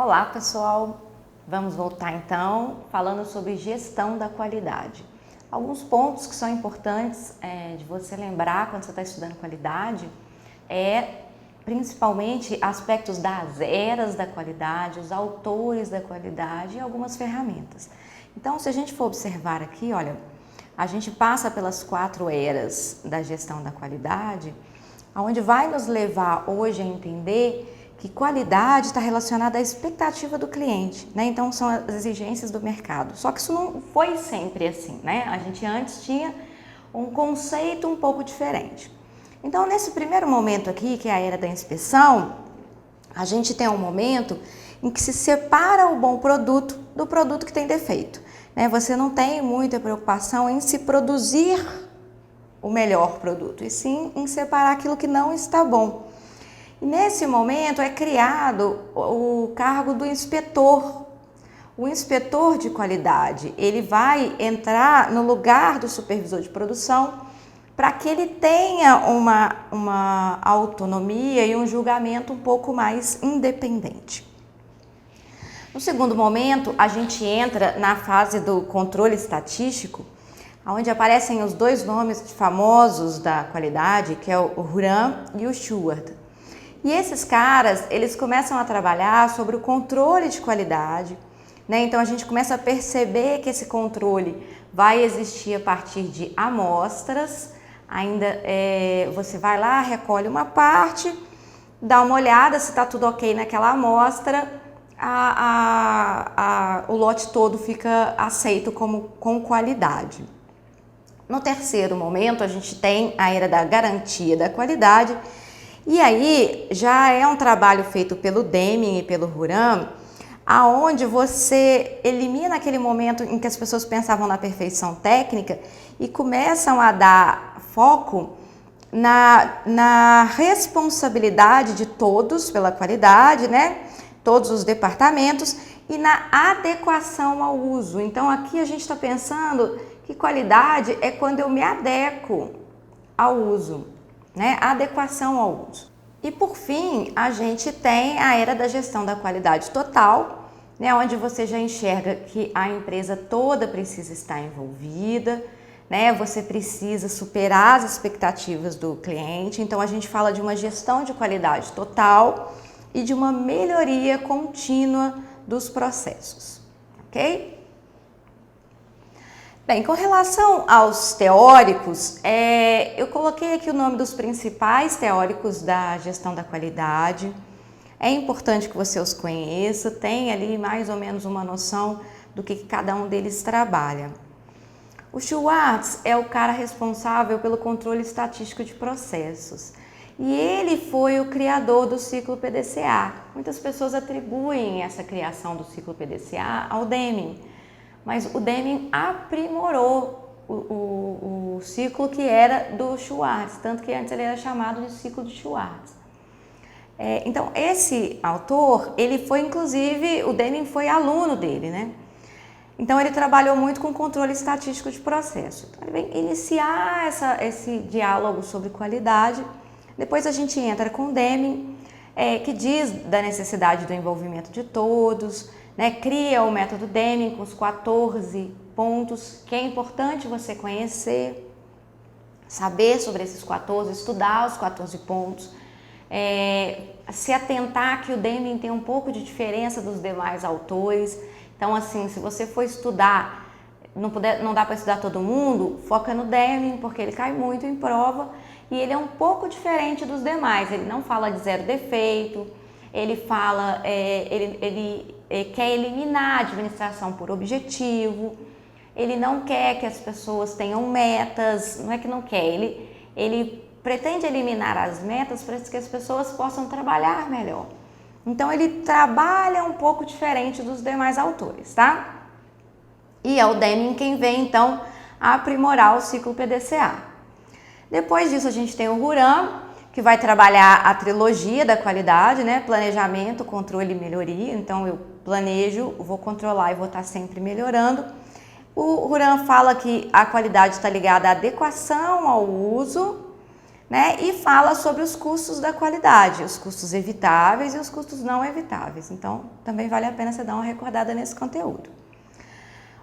Olá pessoal, vamos voltar então falando sobre gestão da qualidade. Alguns pontos que são importantes de você lembrar quando você está estudando qualidade principalmente aspectos das eras da qualidade, os autores da qualidade e algumas ferramentas. Então, se a gente for observar aqui, olha, a gente passa pelas 4 eras da gestão da qualidade, onde vai nos levar hoje a entender que qualidade está relacionada à expectativa do cliente, né? Então são as exigências do mercado. Só que isso não foi sempre assim, né? A gente antes tinha um conceito um pouco diferente. Então nesse primeiro momento aqui, que é a era da inspeção, a gente tem um momento em que se separa o bom produto do produto que tem defeito, né? Você não tem muita preocupação em se produzir o melhor produto, e sim em separar aquilo que não está bom. E nesse momento é criado o cargo do inspetor. O inspetor de qualidade, ele vai entrar no lugar do supervisor de produção para que ele tenha uma autonomia e um julgamento um pouco mais independente. No segundo momento, a gente entra na fase do controle estatístico, onde aparecem os 2 nomes famosos da qualidade, que é o Horan e o Stewart. E esses caras, eles começam a trabalhar sobre o controle de qualidade, né? Então a gente começa a perceber que esse controle vai existir a partir de amostras. Você vai lá, recolhe uma parte, dá uma olhada se está tudo ok naquela amostra, o lote todo fica aceito com qualidade. No terceiro momento, a gente tem a era da garantia da qualidade. E aí já é um trabalho feito pelo Deming e pelo Horan, aonde você elimina aquele momento em que as pessoas pensavam na perfeição técnica e começam a dar foco na responsabilidade de todos pela qualidade, né? Todos os departamentos, e na adequação ao uso. Então aqui a gente está pensando que qualidade é quando eu me adequo ao uso, né? Adequação ao uso. E por fim, a gente tem a era da gestão da qualidade total, né? Onde você já enxerga que a empresa toda precisa estar envolvida, né? Você precisa superar as expectativas do cliente. Então a gente fala de uma gestão de qualidade total e de uma melhoria contínua dos processos, ok? Bem, com relação aos teóricos, eu coloquei aqui o nome dos principais teóricos da gestão da qualidade. É importante que você os conheça, tenha ali mais ou menos uma noção do que cada um deles trabalha. O Schwartz é o cara responsável pelo controle estatístico de processos. E ele foi o criador do ciclo PDCA. Muitas pessoas atribuem essa criação do ciclo PDCA ao Deming. Mas o Deming aprimorou o ciclo que era do Schwartz, tanto que antes ele era chamado de ciclo de Schwartz. Então, esse autor, ele foi inclusive, o Deming foi aluno dele, né? Então, ele trabalhou muito com controle estatístico de processo. Então, ele vem iniciar esse diálogo sobre qualidade. Depois a gente entra com o Deming, que diz da necessidade do envolvimento de todos, né? Cria o método Deming com os 14 pontos, que é importante você conhecer, saber sobre esses 14, estudar os 14 pontos, se atentar que o Deming tem um pouco de diferença dos demais autores. Então, assim, se você for estudar, não dá para estudar todo mundo, foca no Deming, porque ele cai muito em prova e ele é um pouco diferente dos demais. Ele não fala de zero defeito, ele fala, ele quer eliminar a administração por objetivo, ele não quer que as pessoas tenham metas, não é que não quer, ele pretende eliminar as metas para que as pessoas possam trabalhar melhor. Então ele trabalha um pouco diferente dos demais autores, tá? E é o Deming quem vem então a aprimorar o ciclo PDCA. Depois disso a gente tem o Horan, que vai trabalhar a trilogia da qualidade, né? Planejamento, controle e melhoria. Então eu planejo, vou controlar e vou estar sempre melhorando. O Horan fala que a qualidade está ligada à adequação ao uso, né? E fala sobre os custos da qualidade, os custos evitáveis e os custos não evitáveis. Então, também vale a pena você dar uma recordada nesse conteúdo.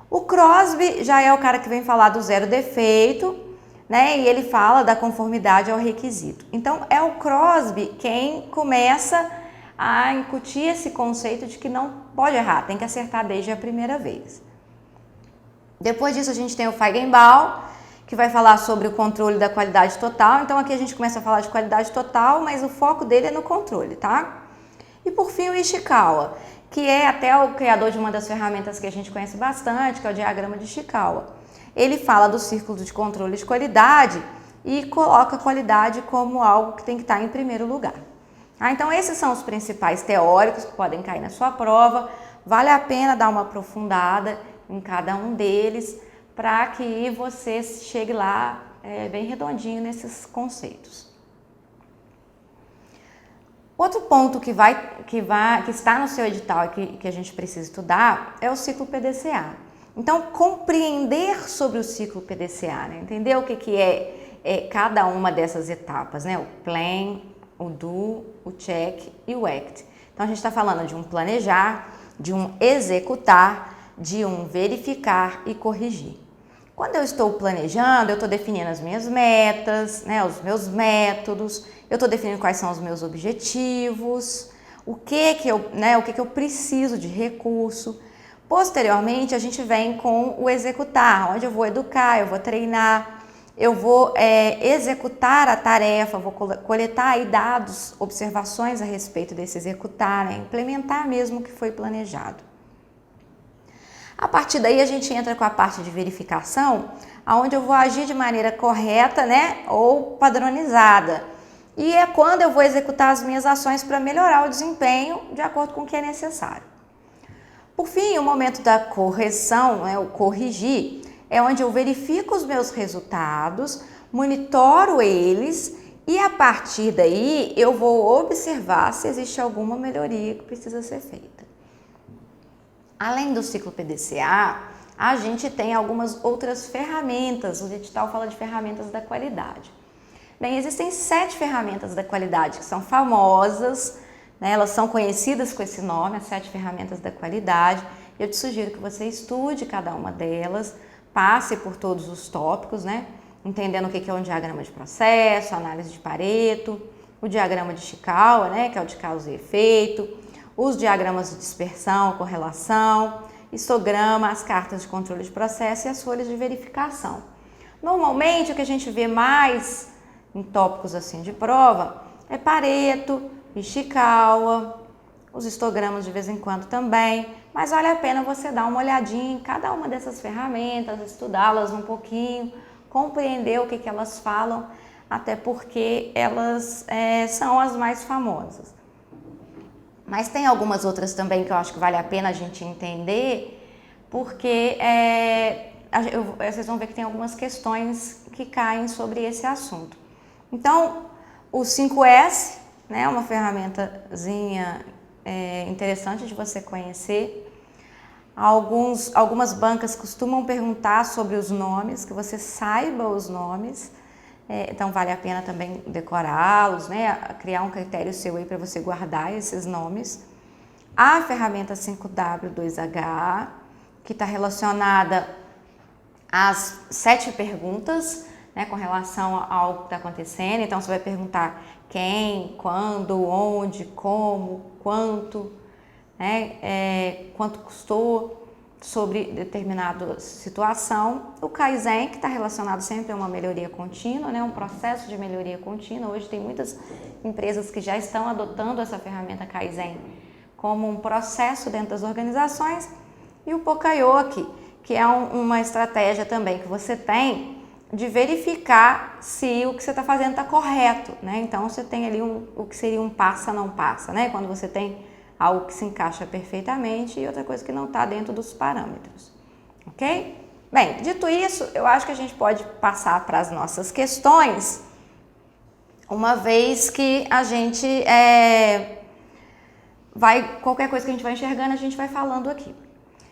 O Crosby já é o cara que vem falar do zero defeito, né? E ele fala da conformidade ao requisito. Então, é o Crosby quem começa a incutir esse conceito de que não pode errar, tem que acertar desde a primeira vez. Depois disso, a gente tem o Feigenbaum, que vai falar sobre o controle da qualidade total. Então, aqui a gente começa a falar de qualidade total, mas o foco dele é no controle, tá? E por fim, o Ishikawa, que é até o criador de uma das ferramentas que a gente conhece bastante, que é o diagrama de Ishikawa. Ele fala do círculo de controle de qualidade e coloca a qualidade como algo que tem que estar em primeiro lugar. Então, esses são os principais teóricos que podem cair na sua prova. Vale a pena dar uma aprofundada em cada um deles para que você chegue lá bem redondinho nesses conceitos. Outro ponto que está no seu edital e que a gente precisa estudar é o ciclo PDCA. Então, compreender sobre o ciclo PDCA, né? Entender o que é cada uma dessas etapas, né? O plan, o do, o check e o act. Então, a gente está falando de um planejar, de um executar, de um verificar e corrigir. Quando eu estou planejando, eu estou definindo as minhas metas, né, os meus métodos, eu estou definindo quais são os meus objetivos, o que eu preciso de recurso. Posteriormente, a gente vem com o executar, onde eu vou educar, eu vou treinar, eu vou executar a tarefa, vou coletar aí dados, observações a respeito desse executar, né, implementar mesmo o que foi planejado. A partir daí a gente entra com a parte de verificação, onde eu vou agir de maneira correta, né, ou padronizada. E é quando eu vou executar as minhas ações para melhorar o desempenho de acordo com o que é necessário. Por fim, o momento da correção, né, o corrigir, é onde eu verifico os meus resultados, monitoro eles e a partir daí eu vou observar se existe alguma melhoria que precisa ser feita. Além do ciclo PDCA, a gente tem algumas outras ferramentas. O edital fala de ferramentas da qualidade. Bem, existem 7 ferramentas da qualidade que são famosas, né? Elas são conhecidas com esse nome, as 7 ferramentas da qualidade. Eu te sugiro que você estude cada uma delas, passe por todos os tópicos, né? Entendendo o que é um diagrama de processo, análise de Pareto, o diagrama de Ishikawa, né? Que é o de causa e efeito, os diagramas de dispersão, correlação, histograma, as cartas de controle de processo e as folhas de verificação. Normalmente, o que a gente vê mais em tópicos assim de prova é Pareto, Ishikawa, os histogramas de vez em quando também, mas vale a pena você dar uma olhadinha em cada uma dessas ferramentas, estudá-las um pouquinho, compreender o que elas falam, até porque elas são as mais famosas. Mas tem algumas outras também que eu acho que vale a pena a gente entender, porque vocês vão ver que tem algumas questões que caem sobre esse assunto. Então, o 5S, né, é uma ferramentazinha interessante de você conhecer. Algumas bancas costumam perguntar sobre os nomes, que você saiba os nomes. Então, vale a pena também decorá-los, né? Criar um critério seu aí para você guardar esses nomes. A ferramenta 5W2H, que está relacionada às 7 perguntas, né? Com relação ao que está acontecendo. Então, você vai perguntar quem, quando, onde, como, quanto, né? Quanto custou, sobre determinada situação. O Kaizen, que está relacionado sempre a uma melhoria contínua, né? Um processo de melhoria contínua. Hoje tem muitas empresas que já estão adotando essa ferramenta Kaizen como um processo dentro das organizações. E o Pokayoke, que é uma estratégia também que você tem de verificar se o que você está fazendo está correto, né? Então, você tem ali o que seria um passa, não passa, né? Quando você tem algo que se encaixa perfeitamente e outra coisa que não está dentro dos parâmetros, ok? Bem, dito isso, eu acho que a gente pode passar para as nossas questões, uma vez que a gente qualquer coisa que a gente vai enxergando, a gente vai falando aqui.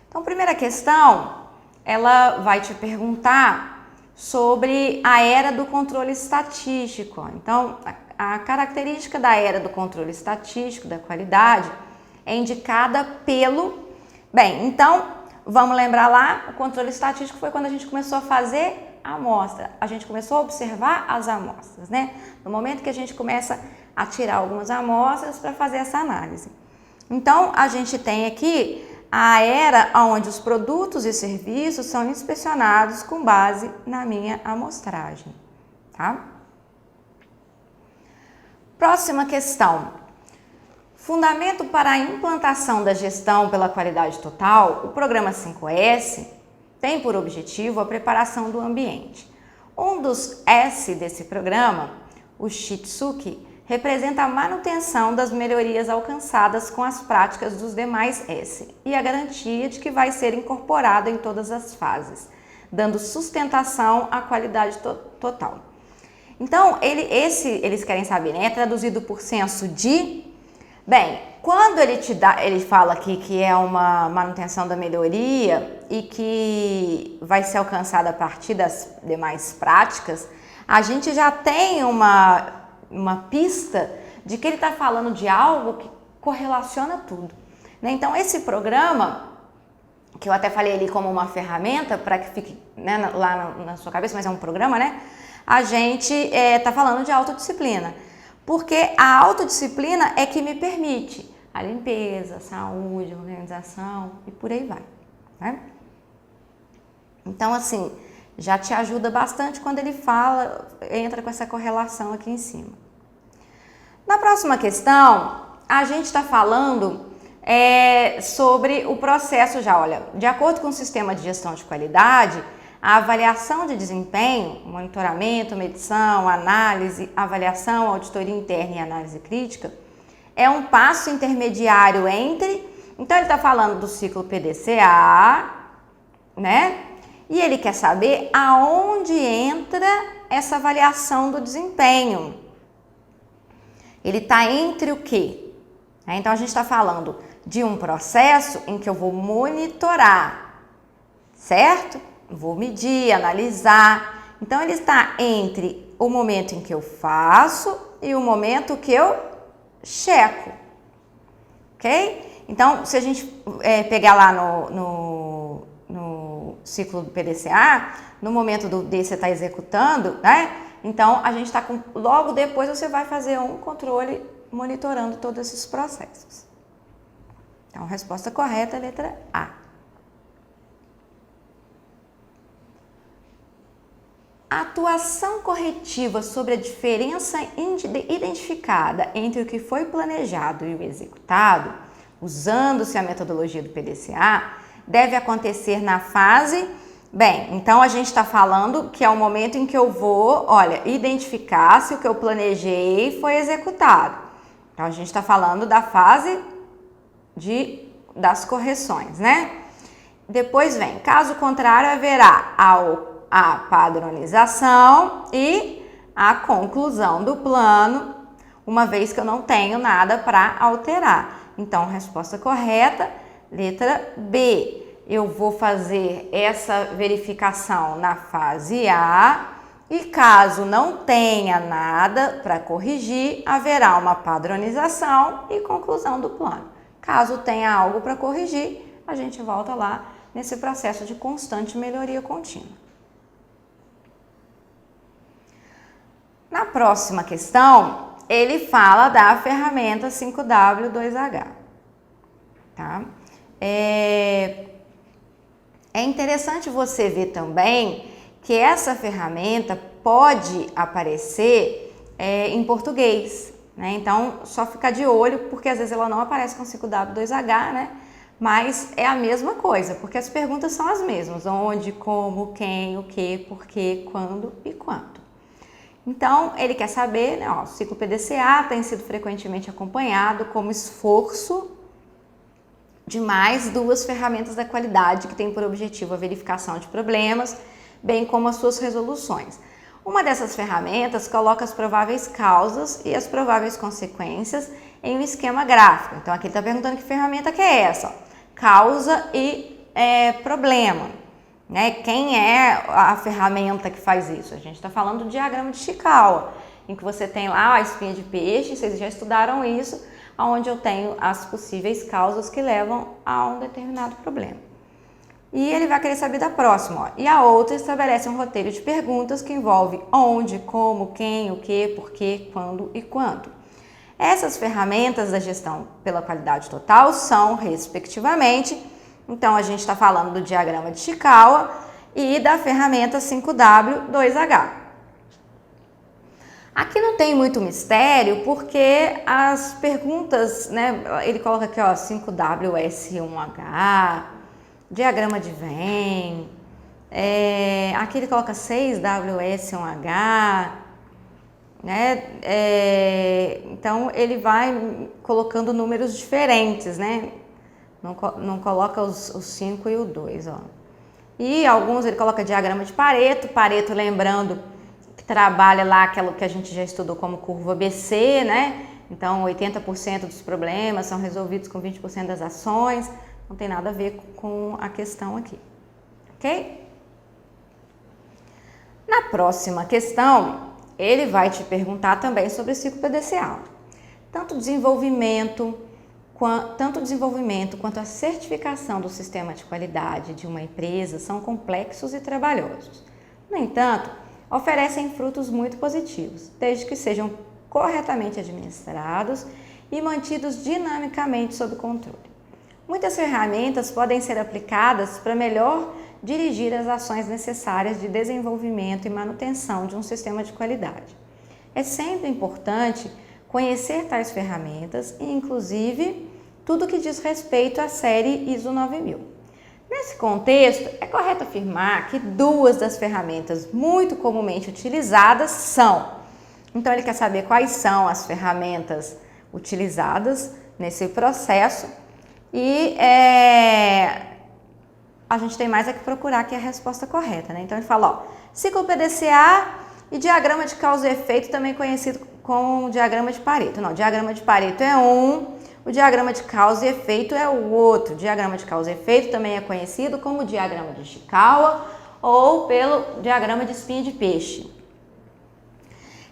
Então, a primeira questão, ela vai te perguntar sobre a era do controle estatístico. Então, a característica da era do controle estatístico da qualidade é indicada pelo... Bem, então, vamos lembrar lá, o controle estatístico foi quando a gente começou a fazer a amostra, a gente começou a observar as amostras, né? No momento que a gente começa a tirar algumas amostras para fazer essa análise. Então, a gente tem aqui a era onde os produtos e serviços são inspecionados com base na minha amostragem, tá? Próxima questão. Fundamento para a implantação da gestão pela qualidade total, o programa 5S tem por objetivo a preparação do ambiente. Um dos S desse programa, o Shitsuki, representa a manutenção das melhorias alcançadas com as práticas dos demais S e a garantia de que vai ser incorporado em todas as fases, dando sustentação à qualidade total. Então, eles querem saber, né? É traduzido por senso de... Bem, quando ele fala aqui que é uma manutenção da melhoria e que vai ser alcançada a partir das demais práticas, a gente já tem uma pista de que ele está falando de algo que correlaciona tudo, né? Então, esse programa, que eu até falei ali como uma ferramenta para que fique, né, lá na sua cabeça, mas é um programa, né? A gente está falando de autodisciplina, porque a autodisciplina é que me permite a limpeza, a saúde, a organização e por aí vai, né? Então, assim, já te ajuda bastante quando ele fala, entra com essa correlação aqui em cima. Na próxima questão, a gente está falando sobre o processo já, olha, de acordo com o sistema de gestão de qualidade, a avaliação de desempenho, monitoramento, medição, análise, avaliação, auditoria interna e análise crítica, é um passo intermediário entre... Então, ele está falando do ciclo PDCA, né? E ele quer saber aonde entra essa avaliação do desempenho. Ele está entre o quê? Então, a gente está falando de um processo em que eu vou monitorar, certo? Vou medir, analisar. Então, ele está entre o momento em que eu faço e o momento que eu checo, ok? Então, se a gente pegar lá no ciclo do PDCA, no momento D você está executando, né? Então, a gente está com... Logo depois você vai fazer um controle monitorando todos esses processos. Então, a resposta correta é a letra A. A atuação corretiva sobre a diferença identificada entre o que foi planejado e o executado, usando-se a metodologia do PDCA, deve acontecer na fase... Bem, então a gente está falando que é o momento em que eu vou, olha, identificar se o que eu planejei foi executado. Então a gente está falando da fase das correções, né? Depois vem, caso contrário, haverá a padronização e a conclusão do plano, uma vez que eu não tenho nada para alterar. Então, resposta correta, letra B. Eu vou fazer essa verificação na fase A e caso não tenha nada para corrigir, haverá uma padronização e conclusão do plano. Caso tenha algo para corrigir, a gente volta lá nesse processo de constante melhoria contínua. Na próxima questão, ele fala da ferramenta 5W2H, tá? É interessante você ver também que essa ferramenta pode aparecer em português, né? Então, só ficar de olho, porque às vezes ela não aparece com 5W2H, né? Mas é a mesma coisa, porque as perguntas são as mesmas. Onde, como, quem, o que, por quê, quando e quanto. Então, ele quer saber, né, o ciclo PDCA tem sido frequentemente acompanhado como esforço de mais duas ferramentas da qualidade que tem por objetivo a verificação de problemas, bem como as suas resoluções. Uma dessas ferramentas coloca as prováveis causas e as prováveis consequências em um esquema gráfico. Então, aqui ele está perguntando que ferramenta que é essa? Causa e problema, né? Quem é a ferramenta que faz isso? A gente está falando do diagrama de Chikawa, em que você tem lá a espinha de peixe, vocês já estudaram isso, onde eu tenho as possíveis causas que levam a um determinado problema. E ele vai querer saber da próxima. Ó. E a outra estabelece um roteiro de perguntas que envolve onde, como, quem, o que, porquê, quando e quanto. Essas ferramentas da gestão pela qualidade total são, respectivamente, então a gente está falando do diagrama de Chikawa e da ferramenta 5W2H. Aqui não tem muito mistério, porque as perguntas, né, ele coloca aqui, ó, 5WS1H, diagrama de Venn, aqui ele coloca 6WS1H, né, então ele vai colocando números diferentes, né, não coloca os 5 e o 2, ó. E alguns ele coloca diagrama de Pareto, Pareto lembrando que trabalha lá aquilo que a gente já estudou como curva ABC, né, então 80% dos problemas são resolvidos com 20% das ações. Não tem nada a ver com a questão aqui, ok? Na próxima questão, ele vai te perguntar também sobre o ciclo PDCA. Tanto o desenvolvimento quanto a certificação do sistema de qualidade de uma empresa são complexos e trabalhosos. No entanto, oferecem frutos muito positivos, desde que sejam corretamente administrados e mantidos dinamicamente sob controle. Muitas ferramentas podem ser aplicadas para melhor dirigir as ações necessárias de desenvolvimento e manutenção de um sistema de qualidade. É sempre importante conhecer tais ferramentas e, inclusive, tudo que diz respeito à série ISO 9000. Nesse contexto, é correto afirmar que duas das ferramentas muito comumente utilizadas são. Então, ele quer saber quais são as ferramentas utilizadas nesse processo. E a gente tem mais é que procurar aqui a resposta correta, né? Então ele fala, ó, ciclo PDCA e diagrama de causa e efeito, também conhecido como diagrama de Pareto. Não, diagrama de Pareto é um, o diagrama de causa e efeito é o outro. O diagrama de causa e efeito também é conhecido como diagrama de Chikawa ou pelo diagrama de espinha de peixe.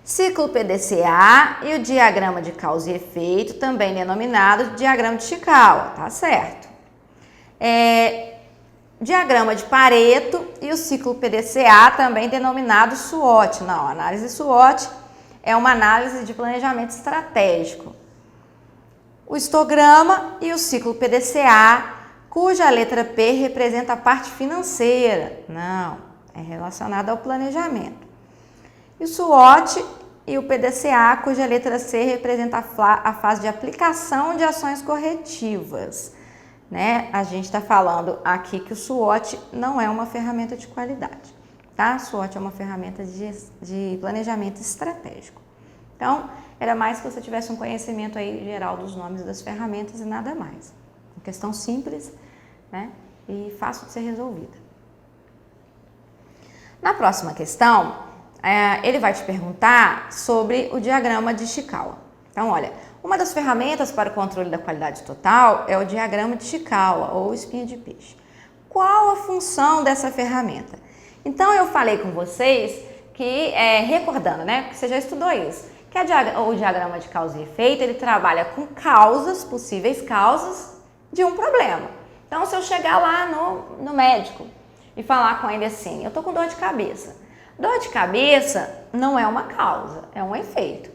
Ciclo PDCA e o diagrama de causa e efeito, também denominado diagrama de Chikawa, tá certo? Diagrama de Pareto e o ciclo PDCA, também denominado SWOT. Não, a análise SWOT é uma análise de planejamento estratégico. O histograma e o ciclo PDCA, cuja letra P representa a parte financeira. Não, é relacionado ao planejamento. E o SWOT e o PDCA, cuja letra C representa a fase de aplicação de ações corretivas. Né? A gente está falando aqui que o SWOT não é uma ferramenta de qualidade, tá? SWOT é uma ferramenta de planejamento estratégico. Então, era mais que você tivesse um conhecimento aí geral dos nomes das ferramentas e nada mais. Uma questão simples, né? E fácil de ser resolvida. Na próxima questão, ele vai te perguntar sobre o diagrama de Chikawa. Então, olha, uma das ferramentas para o controle da qualidade total é o diagrama de Chikawa, ou espinha de peixe. Qual a função dessa ferramenta? Então, eu falei com vocês que, recordando, né, que você já estudou isso, que o diagrama de causa e efeito, ele trabalha com causas, possíveis causas de um problema. Então, se eu chegar lá no médico e falar com ele assim, eu tô com dor de cabeça. Dor de cabeça não é uma causa, é um efeito.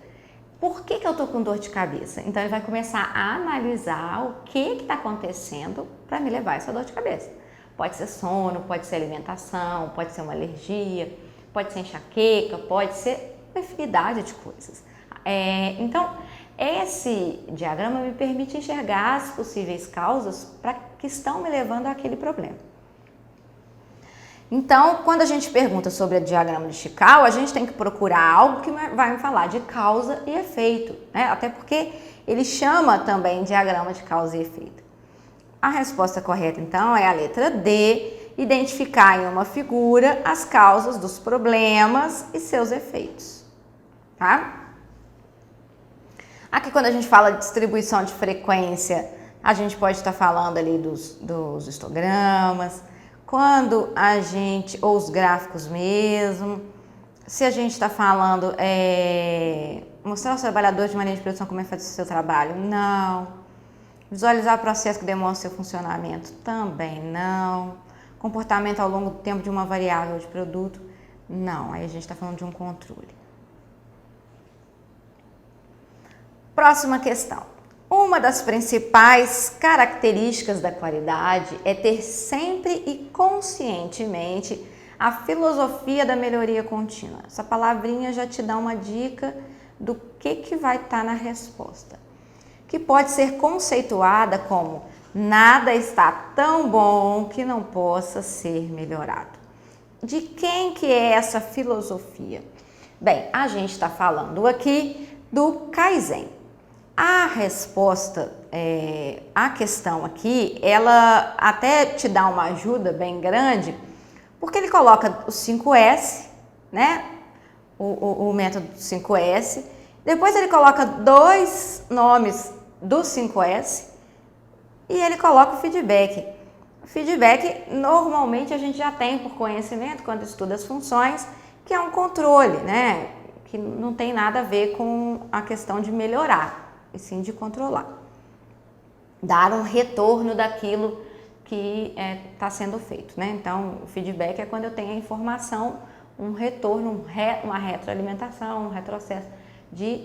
Por que eu tô com dor de cabeça? Então, ele vai começar a analisar o que está acontecendo para me levar essa dor de cabeça. Pode ser sono, pode ser alimentação, pode ser uma alergia, pode ser enxaqueca, pode ser uma infinidade de coisas. Então, esse diagrama me permite enxergar as possíveis causas que estão me levando àquele problema. Então, quando a gente pergunta sobre o diagrama de Chikawa, a gente tem que procurar algo que vai me falar de causa e efeito, né? Até porque ele chama também diagrama de causa e efeito. A resposta correta, então, é a letra D, identificar em uma figura as causas dos problemas e seus efeitos, tá? Aqui, quando a gente fala de distribuição de frequência, a gente pode estar falando ali dos histogramas. quando a gente, ou os gráficos mesmo, se a gente está falando, mostrar aos trabalhadores de maneira de produção como é feito o seu trabalho, não. Visualizar o processo que demonstra seu funcionamento, também não. Comportamento ao longo do tempo de uma variável de produto, não. Aí a gente está falando de um controle. Próxima questão. Uma das principais características da qualidade é ter sempre e conscientemente a filosofia da melhoria contínua. Essa palavrinha já te dá uma dica do que vai estar na resposta, que pode ser conceituada como nada está tão bom que não possa ser melhorado. De quem que é essa filosofia? Bem, a gente está falando aqui do Kaizen. A resposta, a questão aqui, ela até te dá uma ajuda bem grande, porque ele coloca os 5S, né? O método 5S. Depois ele coloca 2 nomes do 5S e ele coloca o feedback. O feedback, normalmente, a gente já tem por conhecimento, quando estuda as funções, que é um controle, né? Que não tem nada a ver com a questão de melhorar, e sim de controlar. Dar um retorno daquilo que está sendo feito, né? Então, o feedback é quando eu tenho a informação, um retorno, uma retroalimentação, um retrocesso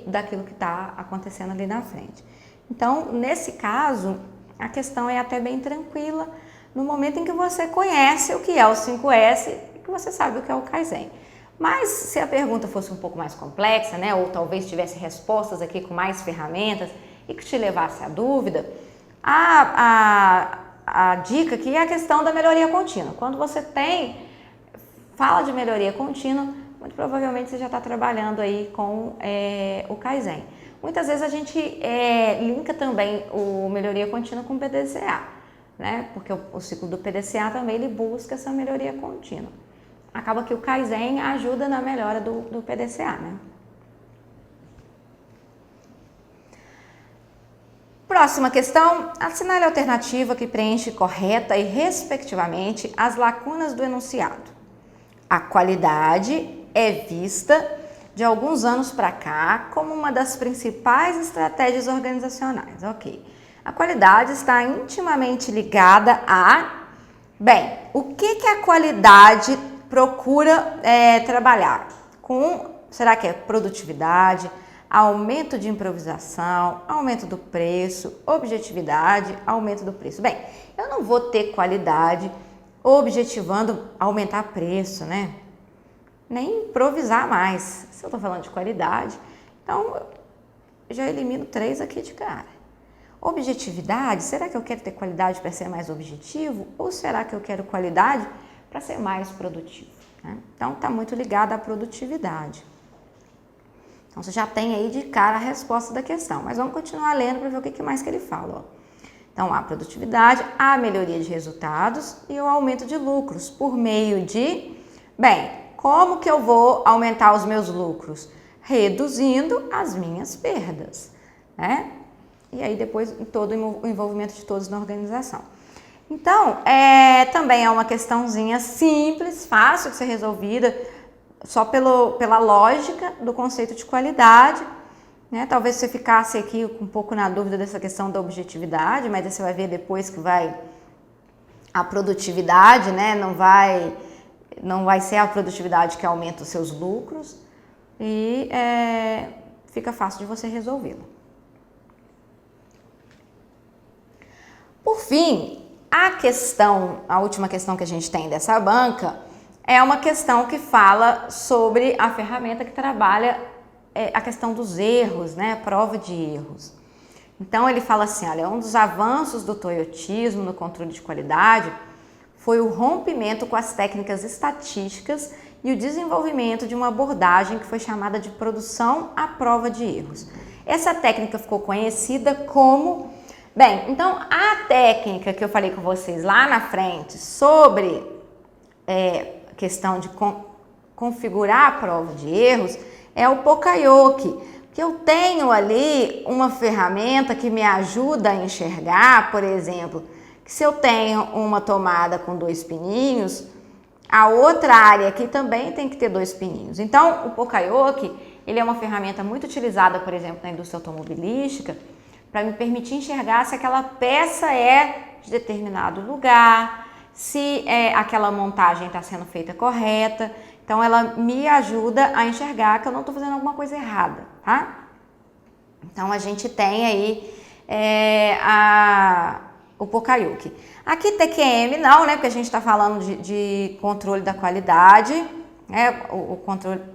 daquilo que está acontecendo ali na frente. Então, nesse caso, a questão é até bem tranquila no momento em que você conhece o que é o 5S e que você sabe o que é o Kaizen. Mas se a pergunta fosse um pouco mais complexa, né, ou talvez tivesse respostas aqui com mais ferramentas e que te levasse à dúvida, a dica aqui é a questão da melhoria contínua. Quando você fala de melhoria contínua, muito provavelmente você já está trabalhando aí com o Kaizen. Muitas vezes a gente linka também o melhoria contínua com o PDCA, né? Porque o ciclo do PDCA também ele busca essa melhoria contínua. Acaba que o Kaizen ajuda na melhora do PDCA, né? Próxima questão, assinale a alternativa que preenche correta e respectivamente as lacunas do enunciado. A qualidade é vista de alguns anos para cá como uma das principais estratégias organizacionais. Ok. A qualidade está intimamente ligada a... Bem, o que a qualidade procura trabalhar? Será que é produtividade, aumento de improvisação, aumento do preço, objetividade, aumento do preço? Bem, eu não vou ter qualidade objetivando aumentar preço, né? Nem improvisar mais. Se eu estou falando de qualidade, então eu já elimino 3 aqui de cara. Objetividade, será que eu quero ter qualidade para ser mais objetivo? Ou será que eu quero qualidade para ser mais produtivo? Né? Então, está muito ligado à produtividade. Então, você já tem aí de cara a resposta da questão. Mas vamos continuar lendo para ver o que mais que ele fala. Ó. Então, a produtividade, a melhoria de resultados e o aumento de lucros por meio de... Bem, como que eu vou aumentar os meus lucros? Reduzindo as minhas perdas, né? E aí depois todo o envolvimento de todos na organização. Então, também é uma questãozinha simples, fácil de ser resolvida, só pela lógica do conceito de qualidade, né? Talvez você ficasse aqui um pouco na dúvida dessa questão da objetividade, mas aí você vai ver depois que a produtividade, né? Não vai ser a produtividade que aumenta os seus lucros e fica fácil de você resolvê-lo. Por fim, a última questão que a gente tem dessa banca é uma questão que fala sobre a ferramenta que trabalha a questão dos erros, né? Prova de erros. Então ele fala assim, olha, um dos avanços do toyotismo no controle de qualidade foi o rompimento com as técnicas estatísticas e o desenvolvimento de uma abordagem que foi chamada de produção à prova de erros. Essa técnica ficou conhecida como... Bem, então a técnica que eu falei com vocês lá na frente sobre a questão de configurar a prova de erros é o Pokayoke, que eu tenho ali uma ferramenta que me ajuda a enxergar, por exemplo, que se eu tenho uma tomada com 2 pininhos, a outra área aqui também tem que ter 2 pininhos. Então, o Poka-Yoke, ele é uma ferramenta muito utilizada, por exemplo, na indústria automobilística, para me permitir enxergar se aquela peça é de determinado lugar, se aquela montagem está sendo feita correta. Então, ela me ajuda a enxergar que eu não estou fazendo alguma coisa errada, tá? Então, a gente tem aí o Poka-Yoke. Aqui TQM não, né? Porque a gente está falando de controle da qualidade, né? O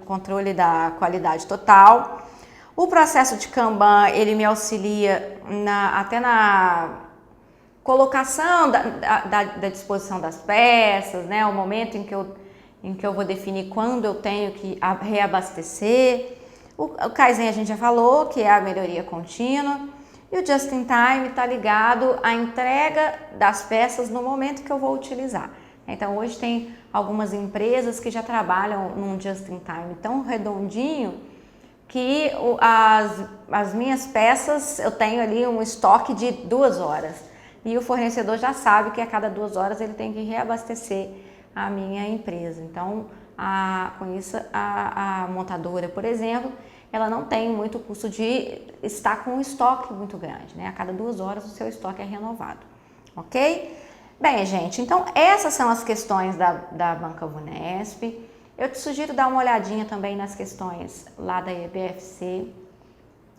controle da qualidade total. O processo de Kanban, ele me auxilia até na colocação da disposição das peças, né? O momento em que eu vou definir quando eu tenho que reabastecer. O Kaizen a gente já falou, que é a melhoria contínua. E o Just in Time está ligado à entrega das peças no momento que eu vou utilizar. Então, hoje tem algumas empresas que já trabalham num Just in Time tão redondinho que as minhas peças, eu tenho ali um estoque de 2 horas. E o fornecedor já sabe que a cada 2 horas ele tem que reabastecer a minha empresa. Então, com isso, a montadora, por exemplo, ela não tem muito custo de estar com um estoque muito grande, né? A cada 2 horas o seu estoque é renovado, ok? Bem, gente, então essas são as questões da Banca Vunesp. Eu te sugiro dar uma olhadinha também nas questões lá da EBFC,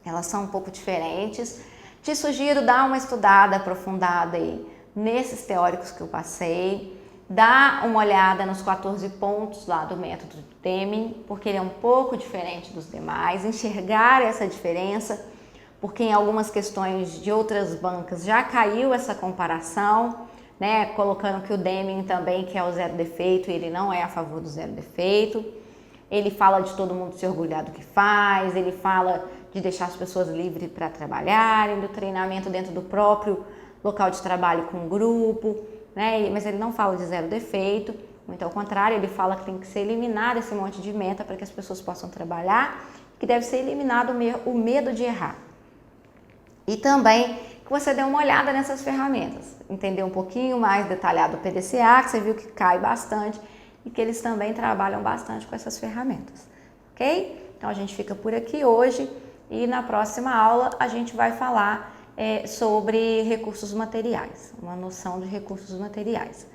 elas são um pouco diferentes. Te sugiro dar uma estudada aprofundada aí nesses teóricos que eu passei. Dá uma olhada nos 14 pontos lá do método Deming, porque ele é um pouco diferente dos demais. Enxergar essa diferença, porque em algumas questões de outras bancas já caiu essa comparação, né? Colocando que o Deming também quer o zero defeito e ele não é a favor do zero defeito. Ele fala de todo mundo se orgulhar do que faz, ele fala de deixar as pessoas livres para trabalharem, do treinamento dentro do próprio local de trabalho com o grupo, né? Mas ele não fala de zero defeito, muito ao contrário, ele fala que tem que ser eliminado esse monte de meta para que as pessoas possam trabalhar, que deve ser eliminado o medo de errar. E também que você dê uma olhada nessas ferramentas, entender um pouquinho mais detalhado o PDCA, que você viu que cai bastante e que eles também trabalham bastante com essas ferramentas, ok? Então a gente fica por aqui hoje e na próxima aula a gente vai falar sobre recursos materiais, uma noção de recursos materiais.